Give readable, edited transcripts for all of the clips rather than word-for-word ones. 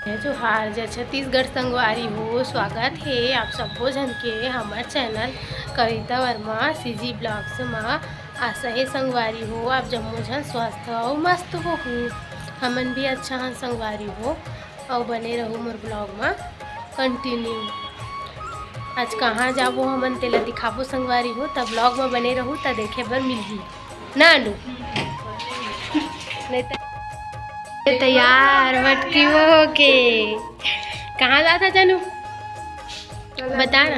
जोहार जय छत्तीसगढ़ संगवारी हो। स्वागत है आप सबो जन के हमार चैनल कविता वर्मा सीजी ब्लॉग्स में। आशा है संगवारी हो आप जम्मो जन स्वस्थ हो मस्त हो। हमन भी अच्छा हन संगवारी हो और बने रहूँ मोर ब्लॉग में कंटिन्यू। आज कहाँ जाबो हमन तेला दिखाबो संगवारी हो, तब ब्लॉग में बने रहूँ तब देखे बर मिलही ना अनु। नहीं तैयार मटकी हो के कहाँ जाता जानू बता ना।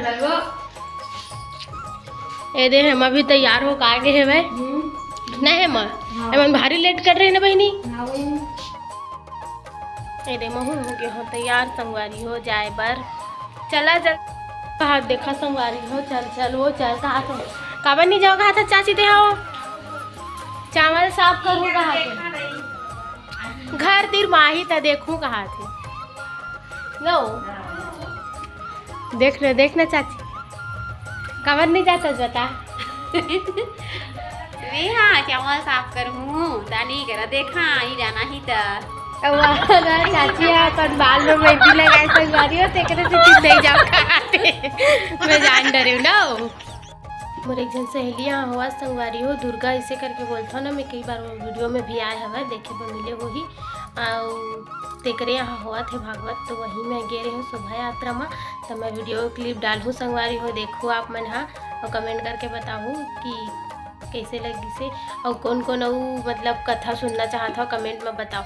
ए दे हम अभी तैयार हो का गए है भाई नहीं है माँ हम भारी लेट कर रहे हैं ना बहनी। ए दे महू हो गए हो तैयार संगवारी हो जाए बर। चला चल कहा देखा संगवारी हो चल चल वो चल कहा तो काबर नहीं जाओ कहा था चाची दे हो चावल साफ करूँ कहा थे घर तीर माही था देखूं कहा थे लो देखना चाची कवर नहीं जाता बता। हाँ चावल साफ करूँ दानी करा देखा ही जाना ही था चाची अपन बाल में मेहंदी लगाए संगवारी हो तेरे से नहीं जाओ खाते मैं जान डरी ना। मोर एक जन सहेलियाँ हुआ संगवारी हो दुर्गा इसे करके बोलता ना। मैं कई बार वीडियो में भी आए हवा देखे पर मिले हो ही तेकरे यहाँ हुआ थे भागवत तो वहीं मैं गे रही हूँ शोभा यात्रा में। तो मैं वीडियो क्लिप डालूँ संगवारी हो देखो आप मन हाँ और कमेंट करके बताऊँ कि कैसे लगी से और कौन कौन मतलब कथा सुनना चाहता हो कमेंट में बताओ।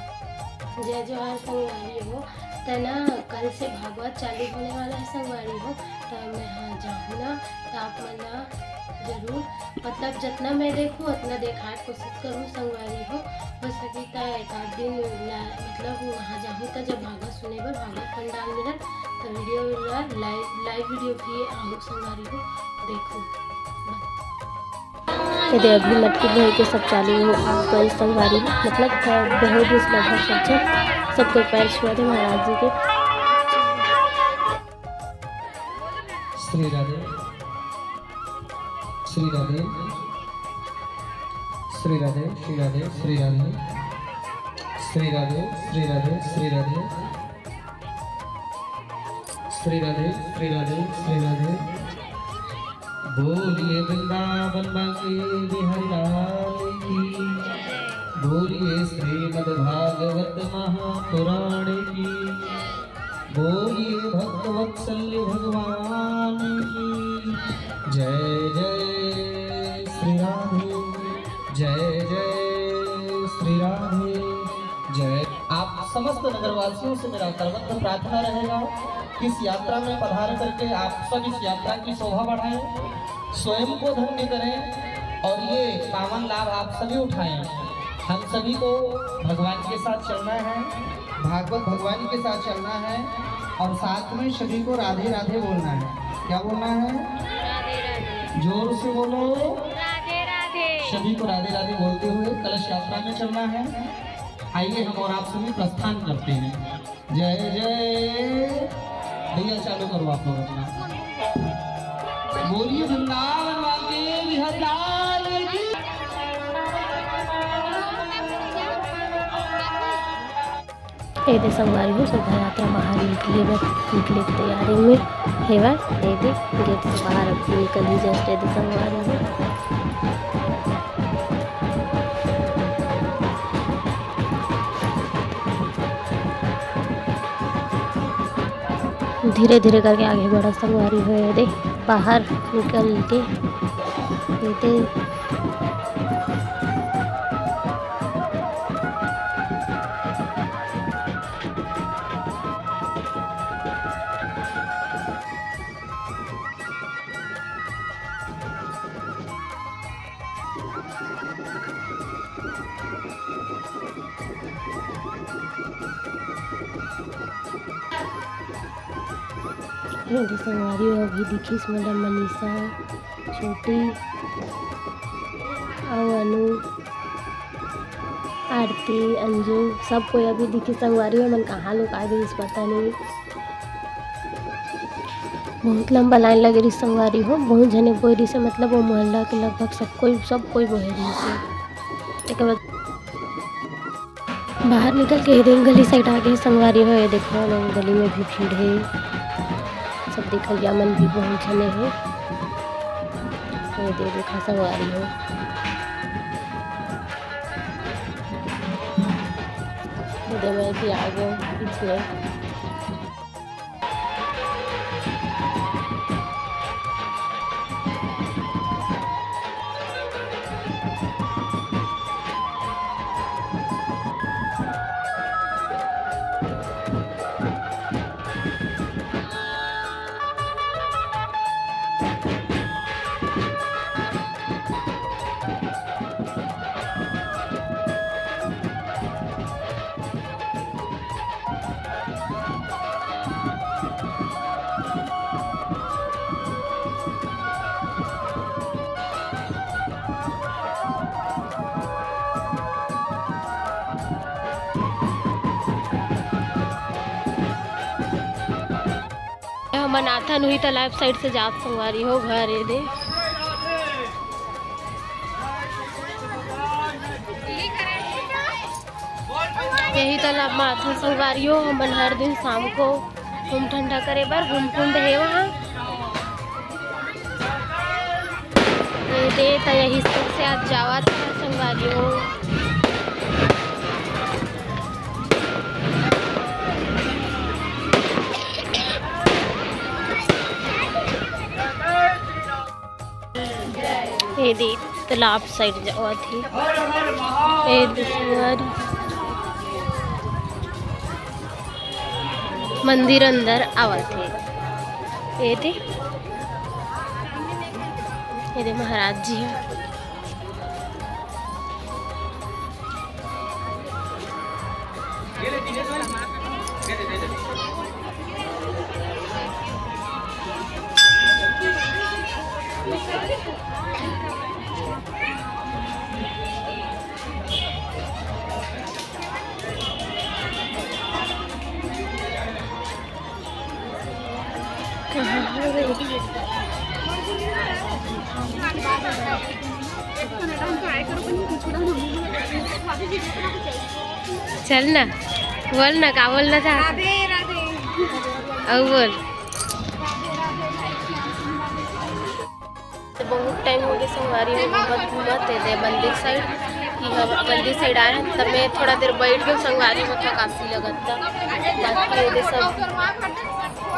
जय जोहार संगवारी हो तो ना कल से भागवत चालू होने वाला है संगवारी हो तो मैं हाँ जाऊँ ना तो आप मन जरूर मतलब जितना मैं देखूँ उतना देखा कोशिश करूँ संगवारी हो सकी तो एक आध दिन मतलब वहाँ जाऊँ तो जब भागवत सुने पर भागवत पंडाल मिलत तो वीडियो लाइव वीडियो भी आऊँ संगवारी हो देखो। ये अभी मटकी बह के सब चालू हो गई संगवारी मतलब बहुत ही लगभग सबको पैर छुआ थे महाराज जी के। श्री राधे श्री राधे श्री राधे श्री राधे श्री राधे श्री राधे श्री राधे श्री राधे श्री राधे श्री राधे श्री राधे। बोलिए वृंदावन बांके बिहारी लाल की, बोलिए श्रीमद् भागवत महापुराण की, बोलिए भक्तवत्सल्य भगवान की जय जय श्री राधे जय जय श्री राधे जय। आप समस्त नगरवासियों से मेरा सर्वत्र प्रार्थना रहेगा कि इस यात्रा में पधार करके आप सब इस यात्रा की शोभा बढ़ाएं, स्वयं को धन्य करें और ये पावन लाभ आप सभी उठाएं। हम सभी को भगवान के साथ चलना है, भागवत भगवान के साथ चलना है और साथ में सभी को राधे राधे बोलना है। क्या बोलना है? राधे राधे जोर से बोलो राधे राधे। सभी को राधे राधे बोलते हुए कलश यात्रा में चलना है। आइए हम और आप सभी प्रस्थान करते हैं। जय जय भैया चालू करो आप लोग अपना। बोलिए वृंदावन वाले बिहारी लाल की। ये संगवारी हो शोभा यात्रा बाहर निकले की तैयारी में है बस ये गेट से बाहर निकल ही जस्ट ये संगवारी हो। धीरे धीरे करके आगे बढ़ा संगवारी हो दे बाहर निकल के दे। संगवारी अभी दिखी मैडम मनीषा छोटी और अनु आरती अंजू सब कोई अभी दिखी संगवारी मन कहाँ लोग आ गई इस पता नहीं। बहुत लंबा लाइन लगे रही संगवारी हो बहुत जने बोहरी से मतलब वो मोहल्ला के लगभग सब कोई बोहरी से। एक बाद बाहर निकल के इधर गली साइड आ गए संगवारी हो। ये देखो गली में भी भीड़ है, सब देखलिया मन भी बहुत जने है। ये देखा संगवारी हो, मैं भी आ गया पीछे। मनाथन हुई तालाब साइड से जात संगवारी हो घर। ये दे यही तालाब माथा संगवारी हो। हमन हर दिन शाम को घूम ठंडा करे बर घूम है वहाँ। ये दे तो यही से आज जावा था संगवारी हो। ये दे तालाब साइड जावा थी। मंदिर अंदर आवत है। ये दे महाराज जी है। चल ना, बोल ना, का बोलना था? बोल। बहुत टाइम हो गया संगवारी में बहुत घूमत है मंदिर साइड कि हम मंदिर साइड आए हैं। तब मैं थोड़ा देर बैठ गई संगवारी में, थोड़ा काफी लगत था। बाकी सब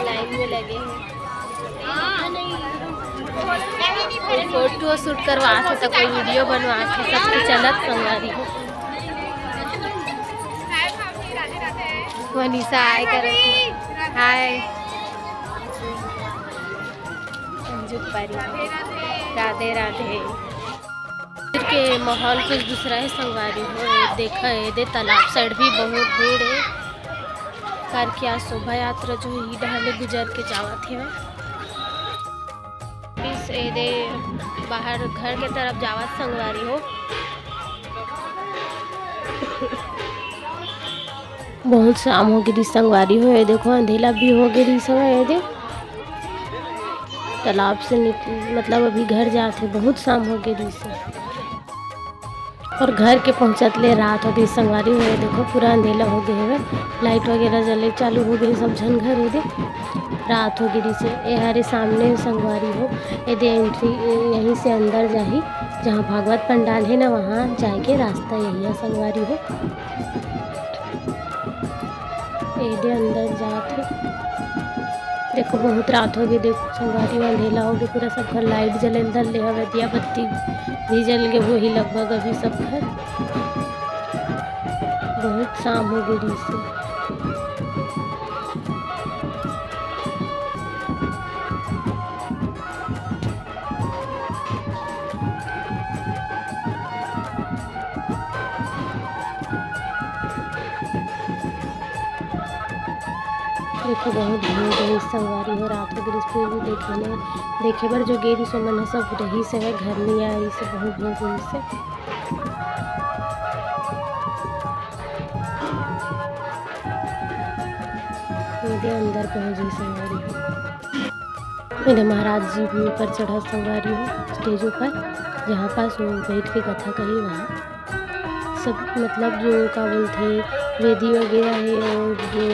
लाइन में लगे हैं। कोई फोटो शूट करवाते तो कोई वीडियो बनवाते, सबके चलत संगवारी हो। मनीषा हाय करे, हाय राधे राधे। के माहौल कुछ दूसरा है संगवारी हो। देखा है दे तालाब साइड भी बहुत भीड़ है। कार की आज शोभा यात्रा जो ही डहले गुजर के जावत है। इस दे बाहर घर के तरफ जावत संगवारी हो। बहुत शाम हो गई संगवारी हो। ये देखो अंधेला भी हो गई समय। ये दे तालाब से मतलब अभी घर जाते बहुत शाम हो गई से, और घर के पहुँचत ले रात हो गई संगवारी हो। देखो पूरा अंधेला हो गए है, लाइट वगैरह जले चालू हो गई सब झन घर। ये दे रात हो गई से ये हरे सामने संगवारी हो। ये दे एंट्री यहीं से अंदर जाही, जहाँ भागवत पंडाल है ना वहाँ जाके रास्ता यही है संगवारी हो। ये दे अंदर जाते देखो बहुत रात हो गई। देखो संगवारी में अंधेला हो गया पूरा, सब घर लाइट जले धर ले हवे, दिया बत्ती भी जल गए वही लगभग अभी सब घर। बहुत शाम हो गई से। देखो बहुत भीड़ है संगवारी हो। रात हो गई फिर भी देखे बर जो गेरी सो मन सब रही से है, घर नहीं आई से बहुत भीड़ रही से। मेरे अंदर पहुंची संगवारी हो। मेरे महाराज जी भी ऊपर चढ़ा संगवारी हो स्टेज ऊपर, जहाँ पास वो बैठ के कथा कही वहाँ सब मतलब जो का बोलते वेदी वगैरह है और जो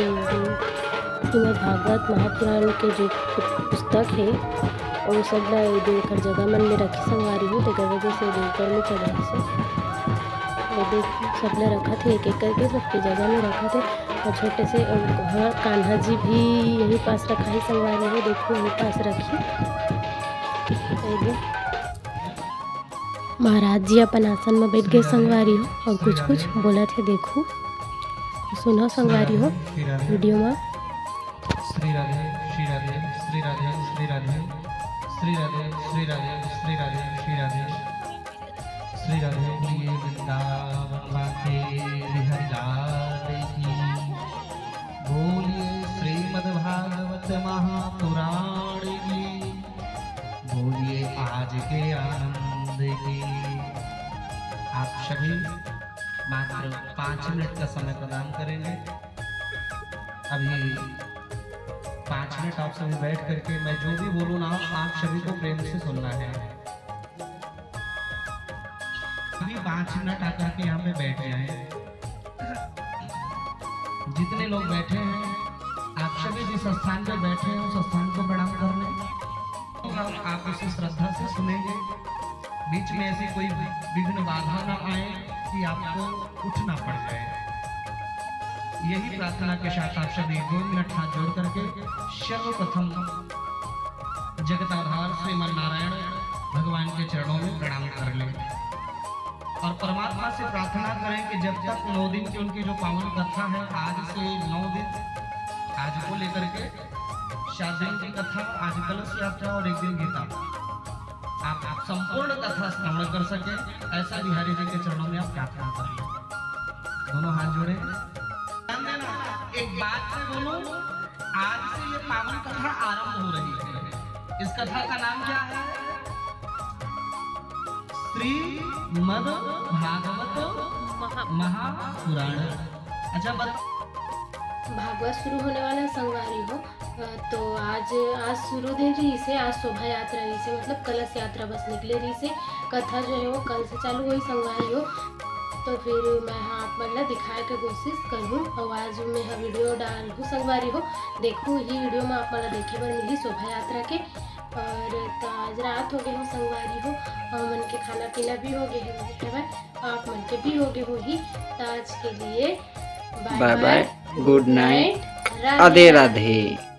श्रीमद् भागवत महापुराण के जो पुस्तक है और सब ला देकर जगह मन में रखी संगवारी हो तेकर वजह से ऊपर में चढ़ाई से देख सब ने रखा थे एक एक करके सबके जगह में रखा थे और छोटे से हाँ कान्हा जी भी यहीं पास रखा है संगवारी हो देखो यहीं पास रखी महाराज जी अपन आसन में बैठ गए संगवारी हो और कुछ कुछ बोला थे देखो सुनो संगवारी हो वीडियो में श्री राधे श्री राधे श्री राधे श्री राधे श्री राधे श्री राधे श्री राधे श्री राधे श्री राधे प्रिय वृंदावन वाके बिहारी लाल की बोलिए श्रीमद् भागवत महापुराण की बोलिए आज के आनंद की। आप सभी मात्र 5 मिनट का समय प्रदान करेंगे। अभी 5 मिनट आप सभी बैठ करके मैं जो भी बोलूँ ना आप सभी को प्रेम से सुनना है। अभी 5 मिनट आकर के यहाँ पे बैठ जाएं। जितने लोग बैठे हैं आप सभी जिस स्थान पे बैठे हैं उस स्थान को प्रणाम कर लें। आप उसे श्रद्धा से सुनेंगे। बीच में ऐसी कोई विघ्न बाधा ना आए कि आपको उठना पड़ जाए। यही प्रार्थना के साथ आप सभी 2 मिनट हाथ जोड़ करके सर्वप्रथम जगताधार श्रीमन नारायण भगवान के चरणों में प्रणाम कर लें और परमात्मा से प्रार्थना करें कि जब तक 9 दिन की उनकी जो पावन कथा है आज से 9 दिन आज को लेकर के 7 दिन की कथा, आज कलश यात्रा और 1 दिन गीता आप संपूर्ण कथा श्रवण कर सके ऐसा बिहारी जी के चरणों में आप प्रार्थना करें। दोनों हाथ जोड़े। एक बात मैं बोलूं, आज से ये पावन कथा आरंभ हो रही है। इस कथा का नाम क्या है? श्रीमद् भागवत महापुराण। अच्छा भागवत शुरू होने वाला संगवारी हो तो आज शुरू दे रही से आज शोभा यात्रा रही से मतलब कलश यात्रा बस निकले रही से कथा जो है वो कल से चालू हुई संगवारी हो। तो फिर मैं आप मतलब दिखाए के कोशिश करूँ और आज मैं वीडियो डालूँ संगवारी हो देखूँ ही वीडियो में आप मतलब देखे बर मिली शोभा यात्रा के। और तो आज रात हो गए हो संगवारी हो और मन के खाना पीना भी हो गए है आप मन के भी हो गए हो ही। तो आज के लिए bye bye, good night, Radhe Radhe.